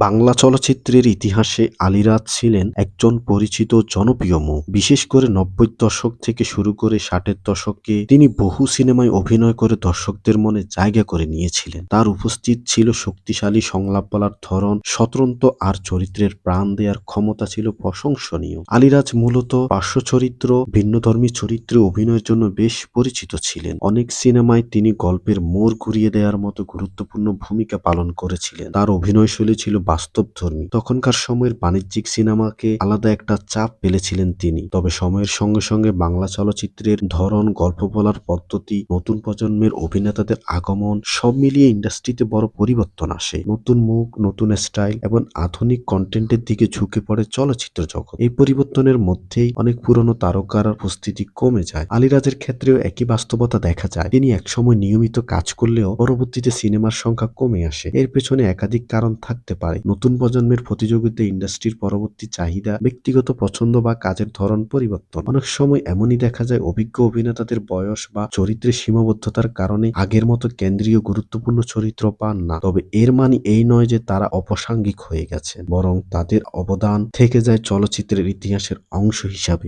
বাংলা চলচ্চিত্রের ইতিহাসে আলীরাজ ছিলেন একজন পরিচিত জনপ্রিয় মুখ। বিশেষ করে 90-র দশক থেকে শুরু করে 60-এর দশকে তিনি বহু সিনেমায় অভিনয় করে দর্শকদের মনে জায়গা করে নিয়েছিলেন। তার উপস্থিত ছিল শক্তিশালী সংলাপ বলার ধরন, স্বতন্ত্র আর চরিত্রের প্রাণ দেওয়ার ক্ষমতা ছিল প্রশংসনীয়। আলীরাজ মূলত পার্শ্ব চরিত্র, ভিন্নধর্মী চরিত্রে অভিনয়ের জন্য বেশ পরিচিত ছিলেন। অনেক সিনেমায় তিনি গল্পের মোড় ঘুরিয়ে দেওয়ার মতো গুরুত্বপূর্ণ ভূমিকা পালন করেছিলেন। তার অভিনয়শৈলী ছিল বাস্তবধর্মী। তখনকার সময়ের বাণিজ্যিক সিনেমাকে আলাদা একটা চাপ ফেলেছিলেন তিনি। তবে সময়ের সঙ্গে সঙ্গে বাংলা চলচ্চিত্রের ধরন, গল্প বলার পদ্ধতি, নতুন প্রজন্মের অভিনেতাদের আগমন সব মিলিয়ে ইন্ডাস্ট্রিতে বড় পরিবর্তন আসে। নতুন মুখ, নতুন স্টাইল এবং আধুনিক কন্টেন্টের দিকে ঝুঁকে পড়ে চলচ্চিত্র জগৎ। এই পরিবর্তনের মধ্যেই অনেক পুরনো তারকার উপস্থিতি কমে যায়। আলীরাজের ক্ষেত্রেও একই বাস্তবতা দেখা যায়। তিনি একসময় নিয়মিত কাজ করলেও পরবর্তীতে সিনেমার সংখ্যা কমে আসে। এর পেছনে একাধিক কারণ থাকতে পারে। নতুন প্রজন্মের প্রতিযোগিতা, ইন্ডাস্ট্রির পরবর্তী চাহিদা, ব্যক্তিগত পছন্দ বা কাজের ধরন পরিবর্তন। অনেক সময় এমনই দেখা যায় অভিজ্ঞ অভিনেতাদের বয়স বা চরিত্রের সীমাবদ্ধতার কারণে আগের মতো কেন্দ্রীয় গুরুত্বপূর্ণ চরিত্র পান না। তবে এর মানে এই নয় যে তারা অপ্রাসঙ্গিক হয়ে গেছে, বরং তাদের অবদান থেকে যায় চলচ্চিত্রের ইতিহাসের অংশ হিসাবে।